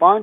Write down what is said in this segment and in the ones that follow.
5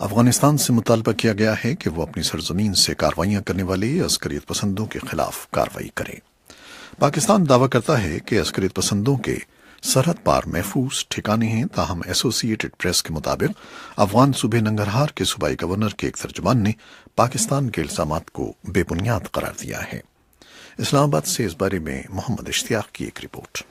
افغانستان سے مطالبہ کیا گیا ہے کہ وہ اپنی سرزمین سے کارروائیاں کرنے والے عسکریت پسندوں کے خلاف کارروائی کرے۔ پاکستان دعویٰ کرتا ہے کہ عسکریت پسندوں کے سرحد پار محفوظ ٹھکانے ہیں، تاہم ایسوسی ایٹڈ پریس کے مطابق افغان صوبے ننگرہار کے صوبائی گورنر کے ایک ترجمان نے پاکستان کے الزامات کو بے بنیاد قرار دیا ہے۔ اسلام آباد سے اس بارے میں محمد اشتیاق کی ایک رپورٹ۔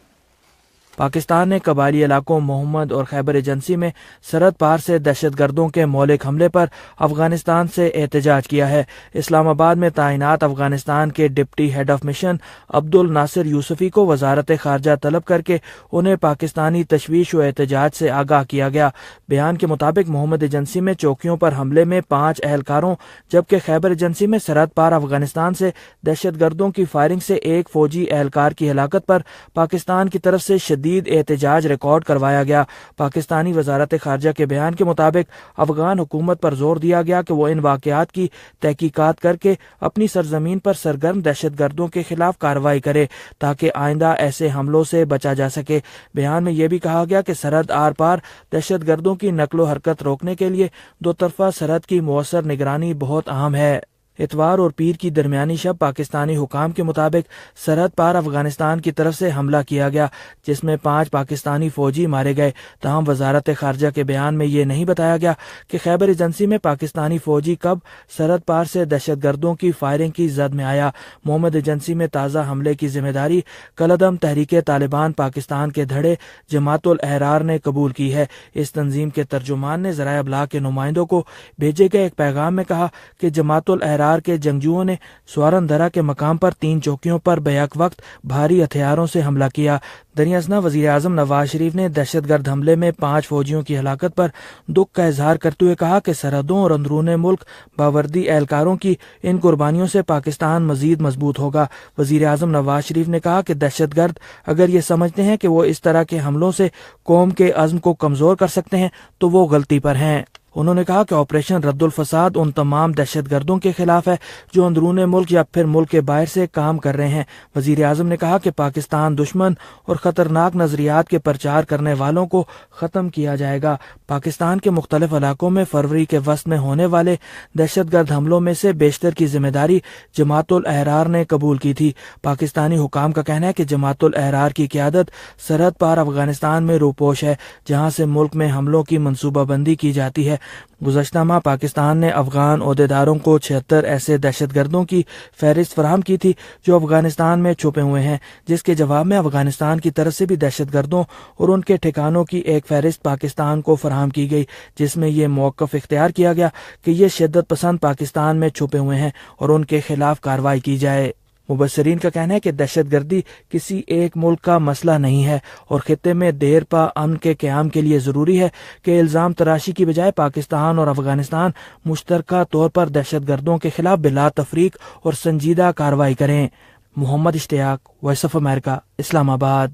پاکستان نے قبائلی علاقوں محمد اور خیبر ایجنسی میں سرحد پار سے دہشت گردوں کے مہلک حملے پر افغانستان سے احتجاج کیا ہے۔ اسلام آباد میں تعینات افغانستان کے ڈپٹی ہیڈ آف مشن عبد الناصر یوسفی کو وزارت خارجہ طلب کر کے انہیں پاکستانی تشویش و احتجاج سے آگاہ کیا گیا۔ بیان کے مطابق محمد ایجنسی میں چوکیوں پر حملے میں 5 اہلکاروں جبکہ خیبر ایجنسی میں سرحد پار افغانستان سے دہشت گردوں کی فائرنگ سے ایک فوجی اہلکار کی ہلاکت پر پاکستان کی طرف سے شدید احتجاج ریکارڈ کروایا گیا۔ پاکستانی وزارت خارجہ کے بیان کے مطابق افغان حکومت پر زور دیا گیا کہ وہ ان واقعات کی تحقیقات کر کے اپنی سرزمین پر سرگرم دہشت گردوں کے خلاف کارروائی کرے تاکہ آئندہ ایسے حملوں سے بچا جا سکے۔ بیان میں یہ بھی کہا گیا کہ سرحد آر پار دہشت گردوں کی نقل و حرکت روکنے کے لیے دو طرفہ سرحد کی مؤثر نگرانی بہت اہم ہے۔ اتوار اور پیر کی درمیانی شب پاکستانی حکام کے مطابق سرحد پار افغانستان کی طرف سے حملہ کیا گیا جس میں 5 پاکستانی فوجی مارے گئے، تاہم وزارت خارجہ کے بیان میں یہ نہیں بتایا گیا کہ خیبر ایجنسی میں پاکستانی فوجی کب سرحد پار سے دہشت گردوں کی فائرنگ کی زد میں آیا۔ محمد ایجنسی میں تازہ حملے کی ذمہ داری کالعدم تحریک طالبان پاکستان کے دھڑے جماعت الاحرار نے قبول کی ہے۔ اس تنظیم کے ترجمان نے ذرائع ابلاغ کے نمائندوں کو بھیجے گئے ایک پیغام میں کہا کہ جماعت الاحرار کے جنگجوؤں نے سوارن درہ کے مقام پر 3 چوکیوں پر بیک وقت بھاری ہتھیاروں سے حملہ کیا۔ دریں اثنا وزیر اعظم نواز شریف نے دہشت گرد حملے میں 5 فوجیوں کی ہلاکت پر دکھ کا اظہار کرتے ہوئے کہا کہ سرحدوں اور اندرون ملک باوردی اہلکاروں کی ان قربانیوں سے پاکستان مزید مضبوط ہوگا۔ وزیر اعظم نواز شریف نے کہا کہ دہشت گرد اگر یہ سمجھتے ہیں کہ وہ اس طرح کے حملوں سے قوم کے عزم کو کمزور کر سکتے ہیں تو وہ غلطی پر ہیں۔ انہوں نے کہا کہ آپریشن رد الفساد ان تمام دہشت گردوں کے خلاف ہے جو اندرون ملک یا پھر ملک کے باہر سے کام کر رہے ہیں۔ وزیر اعظم نے کہا کہ پاکستان دشمن اور خطرناک نظریات کے پرچار کرنے والوں کو ختم کیا جائے گا۔ پاکستان کے مختلف علاقوں میں فروری کے وسط میں ہونے والے دہشت گرد حملوں میں سے بیشتر کی ذمہ داری جماعت الاحرار نے قبول کی تھی۔ پاکستانی حکام کا کہنا ہے کہ جماعت الاحرار کی قیادت سرحد پار افغانستان میں روپوش ہے جہاں سے ملک میں حملوں کی منصوبہ بندی کی جاتی ہے۔ گزشتہ ماہ پاکستان نے افغان عہدیداروں کو 76 ایسے دہشت گردوں کی فہرست فراہم کی تھی جو افغانستان میں چھپے ہوئے ہیں، جس کے جواب میں افغانستان کی طرف سے بھی دہشت گردوں اور ان کے ٹھکانوں کی ایک فہرست پاکستان کو فراہم کی گئی جس میں یہ موقف اختیار کیا گیا کہ یہ شدت پسند پاکستان میں چھپے ہوئے ہیں اور ان کے خلاف کارروائی کی جائے۔ مبصرین کا کہنا ہے کہ دہشت گردی کسی ایک ملک کا مسئلہ نہیں ہے اور خطے میں دیر پا امن کے قیام کے لیے ضروری ہے کہ الزام تراشی کی بجائے پاکستان اور افغانستان مشترکہ طور پر دہشت گردوں کے خلاف بلا تفریق اور سنجیدہ کارروائی کریں۔ محمد اشتیاق، وائس آف امریکہ، اسلام آباد۔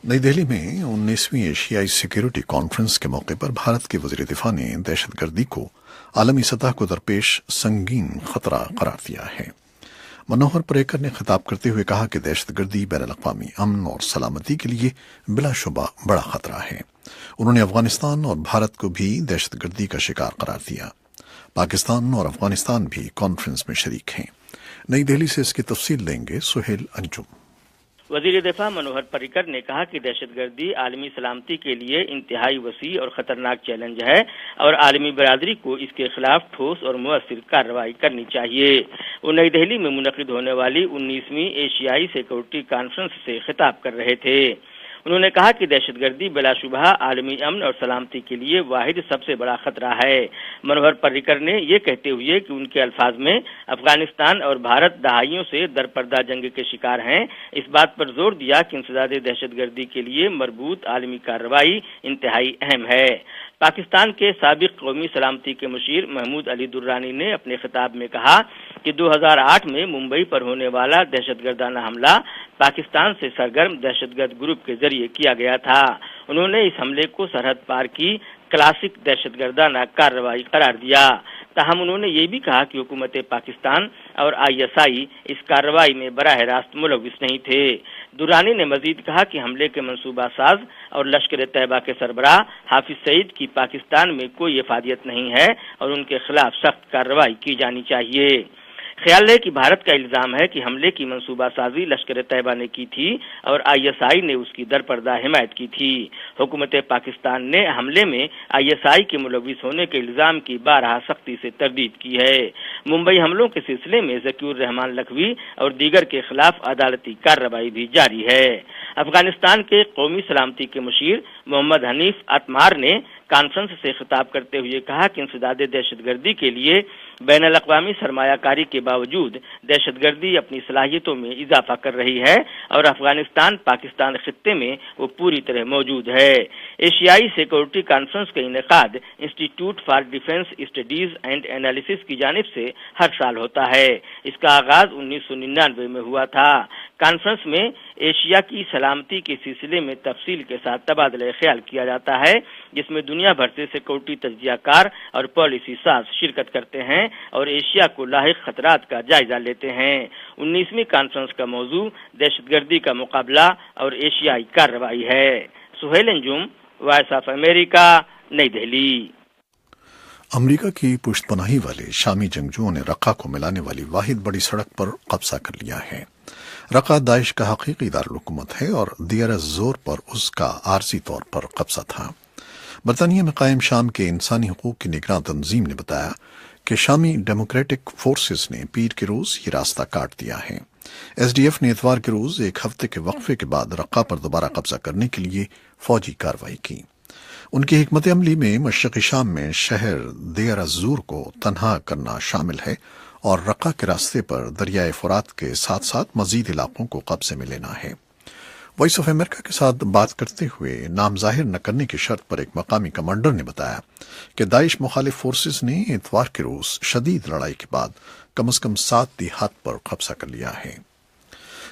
نئی دہلی میں 19ویں ایشیائی سیکیورٹی کانفرنس کے موقع پر بھارت کے وزیر دفاع نے دہشت گردی کو عالمی سطح کو درپیش سنگین خطرہ قرار دیا ہے۔ منوہر پریکر نے خطاب کرتے ہوئے کہا کہ دہشت گردی بین الاقوامی امن اور سلامتی کے لیے بلا شبہ بڑا خطرہ ہے۔ انہوں نے افغانستان اور بھارت کو بھی دہشت گردی کا شکار قرار دیا۔ پاکستان اور افغانستان بھی کانفرنس میں شریک ہیں۔ نئی دہلی سے اس کی تفصیل لیں گے سہیل انجم۔ وزیر دفاع منوہر پریکر نے کہا کہ دہشت گردی عالمی سلامتی کے لیے انتہائی وسیع اور خطرناک چیلنج ہے اور عالمی برادری کو اس کے خلاف ٹھوس اور مؤثر کارروائی کرنی چاہیے۔ وہ نئی دہلی میں منعقد ہونے والی 19ویں ایشیائی سیکورٹی کانفرنس سے خطاب کر رہے تھے۔ انہوں نے کہا کہ دہشت گردی بلا شبہ عالمی امن اور سلامتی کے لیے واحد سب سے بڑا خطرہ ہے۔ منوہر پریکر نے یہ کہتے ہوئے کہ ان کے الفاظ میں افغانستان اور بھارت دہائیوں سے درپردہ جنگ کے شکار ہیں، اس بات پر زور دیا کہ انسداد دہشت گردی کے لیے مربوط عالمی کارروائی انتہائی اہم ہے۔ پاکستان کے سابق قومی سلامتی کے مشیر محمود علی درانی نے اپنے خطاب میں کہا کہ 2008 میں ممبئی پر ہونے والا دہشت گردانہ حملہ پاکستان سے سرگرم دہشت گرد گروپ کے ذریعے کیا گیا تھا۔ انہوں نے اس حملے کو سرحد پار کی کلاسک دہشت گردانہ کارروائی قرار دیا۔ تاہم انہوں نے یہ بھی کہا کہ حکومت پاکستان اور ISI اس کارروائی میں براہ راست ملوث نہیں تھے۔ درانی نے مزید کہا کہ حملے کے منصوبہ ساز اور لشکر طیبہ کے سربراہ حافظ سعید کی پاکستان میں کوئی افادیت نہیں ہے اور ان کے خلاف سخت کارروائی کی جانی چاہیے۔ خیال ہے کہ بھارت کا الزام ہے کہ حملے کی منصوبہ سازی لشکر طیبہ نے کی تھی اور ISI نے اس کی درپردہ حمایت کی تھی۔ حکومت پاکستان نے حملے میں ISI کے ملوث ہونے کے الزام کی بارہا سختی سے تردید کی ہے۔ ممبئی حملوں کے سلسلے میں ذکی الرحمان لکھوی اور دیگر کے خلاف عدالتی کارروائی بھی جاری ہے۔ افغانستان کے قومی سلامتی کے مشیر محمد حنیف اتمار نے کانفرنس سے خطاب کرتے ہوئے کہا کہ انسداد دہشت گردی کے لیے بین الاقوامی سرمایہ کاری کے باوجود دہشت گردی اپنی صلاحیتوں میں اضافہ کر رہی ہے اور افغانستان پاکستان خطے میں وہ پوری طرح موجود ہے۔ ایشیائی سیکورٹی کانفرنس کا انعقاد institute for defence studies and analysis کی جانب سے ہر سال ہوتا ہے۔ اس کا آغاز 1999 میں ہوا تھا۔ کانفرنس میں ایشیا کی سلامتی کے سلسلے میں تفصیل کے ساتھ تبادلہ خیال کیا جاتا ہے، جس میں دنیا بھر سے سیکورٹی تجزیہ کار اور پالیسی ساز شرکت کرتے ہیں اور ایشیا کو لاحق خطرات کا جائزہ لیتے ہیں۔ 19ویں کانفرنس کا موضوع دہشت گردی کا مقابلہ اور ایشیائی کارروائی ہے۔ سہیل انجم، وائس آف امریکہ، نئی دہلی۔ امریکہ کی پشت پناہی والے شامی جنگجوؤں نے رقہ کو ملانے والی واحد بڑی سڑک پر قبضہ کر لیا ہے۔ رقہ داعش کا حقیقی دارالحکومت ہے اور دیر الزور پر اس کا عارضی طور پر قبضہ تھا۔ برطانیہ میں قائم شام کے انسانی حقوق کی نگراں تنظیم نے بتایا کہ شامی ڈیموکریٹک فورسز نے پیر کے روز یہ راستہ کاٹ دیا ہے۔ SDF نے اتوار کے روز ایک ہفتے کے وقفے کے بعد رقہ پر دوبارہ قبضہ کرنے کے لیے فوجی کارروائی کی۔ ان کی حکمت عملی میں مشرقی شام میں شہر دیر الزور کو تنہا کرنا شامل ہے اور رقہ کے راستے پر دریائے فرات کے ساتھ ساتھ مزید علاقوں کو قبضے میں لینا ہے۔ وائس آف امریکہ کے ساتھ بات کرتے ہوئے نام ظاہر نہ کرنے کی شرط پر ایک مقامی کمانڈر نے بتایا کہ داعش مخالف فورسز نے اتوار کے روز شدید لڑائی کے بعد کم از کم 7 دیہات پر قبضہ کر لیا ہے۔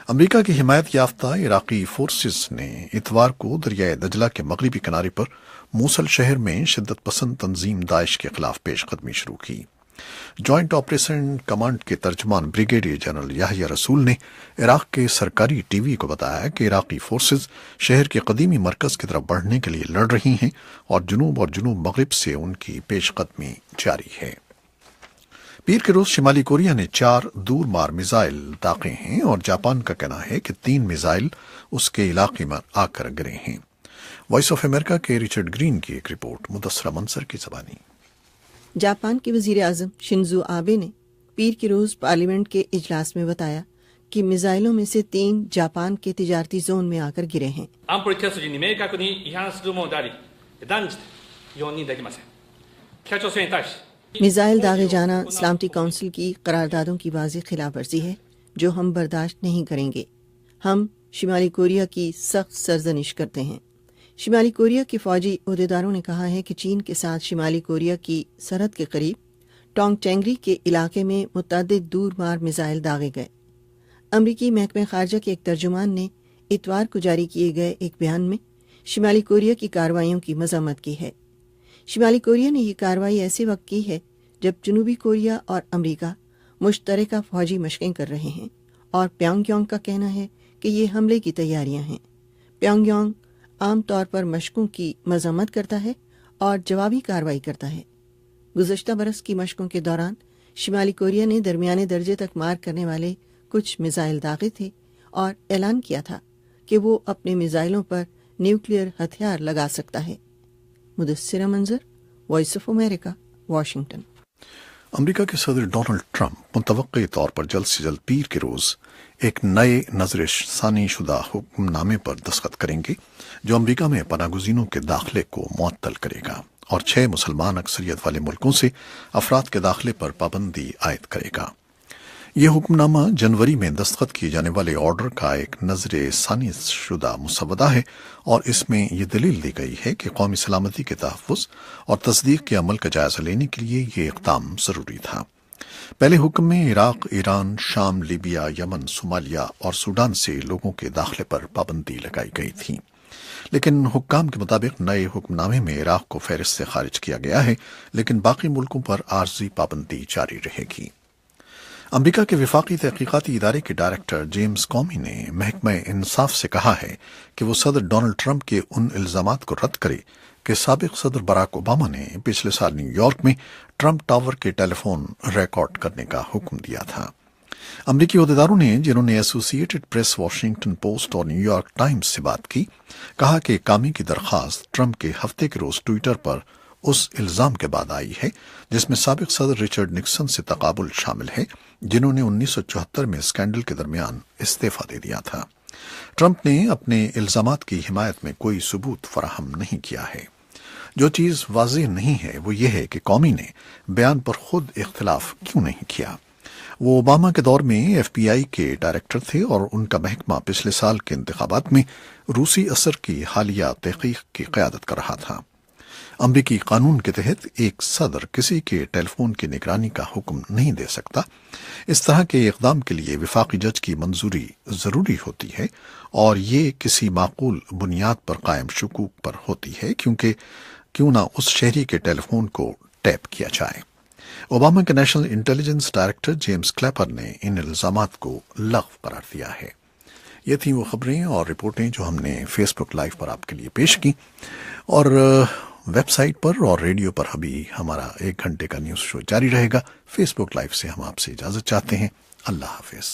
امریکہ کی حمایت یافتہ عراقی فورسز نے اتوار کو دریائے دجلہ کے مغربی کنارے پر موصل شہر میں شدت پسند تنظیم داعش کے خلاف پیش قدمی شروع کی۔ جوائنٹ آپریشن کمانڈ کے ترجمان بریگیڈیئر جنرل یحییٰ رسول نے عراق کے سرکاری ٹی وی کو بتایا کہ عراقی فورسز شہر کے قدیمی مرکز کی طرف بڑھنے کے لیے لڑ رہی ہیں اور جنوب مغرب سے ان کی پیش قدمی جاری ہے۔ پیر کے روز شمالی کوریا نے 4 دور مار میزائل داغے ہیں اور جاپان کا کہنا ہے کہ 3 میزائل اس کے علاقے میں آ کر گرے ہیں۔ وائس آف امریکہ کے ریچرڈ گرین کی ایک رپورٹ، مدثرہ منصر کی زبانی۔ جاپان کے وزیر اعظم شنزو آبے نے پیر کے روز پارلیمنٹ کے اجلاس میں بتایا کہ میزائلوں میں سے 3 جاپان کے تجارتی زون میں آ کر گرے ہیں۔ میزائل داغے جانا سلامتی کونسل کی قراردادوں کی واضح خلاف ورزی ہے جو ہم برداشت نہیں کریں گے۔ ہم شمالی کوریا کی سخت سرزنش کرتے ہیں۔ شمالی کوریا کے فوجی عہدیداروں نے کہا ہے کہ چین کے ساتھ شمالی کوریا کی سرحد کے قریب ٹونگ چینگری کے علاقے میں متعدد دور مار میزائل داغے گئے۔ امریکی محکمہ خارجہ کے ایک ترجمان نے اتوار کو جاری کیے گئے ایک بیان میں شمالی کوریا کی کارروائیوں کی مذمت کی ہے۔ شمالی کوریا نے یہ کارروائی ایسے وقت کی ہے جب جنوبی کوریا اور امریکہ مشترکہ فوجی مشقیں کر رہے ہیں اور پیونگ یانگ کا کہنا ہے کہ یہ حملے کی تیاریاں ہیں۔ پیونگ یانگ عام طور پر مشقوں کی مذمت کرتا ہے اور جوابی کارروائی کرتا ہے۔ گزشتہ برس کی مشقوں کے دوران شمالی کوریا نے درمیانے درجے تک مار کرنے والے کچھ میزائل داغے تھے اور اعلان کیا تھا کہ وہ اپنے میزائلوں پر نیوکلیئر ہتھیار لگا سکتا ہے۔ مدثرہ منظر، وائس آف امریکہ، واشنگٹن۔ امریکہ کے صدر ڈونلڈ ٹرمپ متوقع طور پر جلد سے جلد پیر کے روز ایک نئے نظر ثانی شدہ حکم نامے پر دستخط کریں گے جو امریکہ میں پناہ گزینوں کے داخلے کو معطل کرے گا اور 6 مسلمان اکثریت والے ملکوں سے افراد کے داخلے پر پابندی عائد کرے گا۔ یہ حکم نامہ جنوری میں دستخط کیے جانے والے آرڈر کا ایک نظر ثانی شدہ مسودہ ہے اور اس میں یہ دلیل دی گئی ہے کہ قومی سلامتی کے تحفظ اور تصدیق کے عمل کا جائزہ لینے کے لیے یہ اقدام ضروری تھا۔ پہلے حکم میں عراق، ایران، شام، لیبیا، یمن، صومالیہ اور سوڈان سے لوگوں کے داخلے پر پابندی لگائی گئی تھی۔ لیکن حکام کے مطابق نئے حکم نامے میں عراق کو فہرست سے خارج کیا گیا ہے، لیکن باقی ملکوں پر عارضی پابندی جاری رہے گی۔ امریکہ کے وفاقی تحقیقاتی ادارے کے ڈائریکٹر جیمز کومی نے محکمہ انصاف سے کہا ہے کہ وہ صدر ڈونلڈ ٹرمپ کے ان الزامات کو رد کرے کہ سابق صدر براک اوباما نے پچھلے سال نیو یارک میں ٹرمپ ٹاور کے ٹیلی فون ریکارڈ کرنے کا حکم دیا تھا۔ امریکی عہدیداروں نے، جنہوں نے ایسوسی ایٹڈ پریس، واشنگٹن پوسٹ اور نیو یارک ٹائمز سے بات کی، کہا کہ کامی کی درخواست ٹرمپ کے ہفتے کے روز ٹویٹر پر اس الزام کے بعد آئی ہے جس میں سابق صدر رچرڈ نکسن سے تقابل شامل ہے، جنہوں نے 1974 میں اسکینڈل کے درمیان استعفیٰ دے دیا تھا۔ ٹرمپ نے اپنے الزامات کی حمایت میں کوئی ثبوت فراہم نہیں کیا ہے۔ جو چیز واضح نہیں ہے وہ یہ ہے کہ کومی نے بیان پر خود اختلاف کیوں نہیں کیا۔ وہ اوباما کے دور میں ایف بی آئی کے ڈائریکٹر تھے اور ان کا محکمہ پچھلے سال کے انتخابات میں روسی اثر کی حالیہ تحقیق کی قیادت کر رہا تھا۔ امریکی قانون کے تحت ایک صدر کسی کے ٹیلی فون کی نگرانی کا حکم نہیں دے سکتا۔ اس طرح کے اقدام کے لیے وفاقی جج کی منظوری ضروری ہوتی ہے، اور یہ کسی معقول بنیاد پر قائم شکوک پر ہوتی ہے، کیوں نہ اس شہری کے ٹیلی فون کو ٹیپ کیا جائے۔ اوباما کے national intelligence director James Clipper نے ان الزامات کو لغو قرار دیا ہے۔ یہ تھیں وہ خبریں اور رپورٹیں جو ہم نے فیس بک لائیو پر آپ کے لیے پیش کی، اور ویب سائٹ پر اور ریڈیو پر ابھی ہمارا 1 گھنٹے کا نیوز شو جاری رہے گا۔ فیس بک لائیو سے ہم آپ سے اجازت چاہتے ہیں۔ اللہ حافظ۔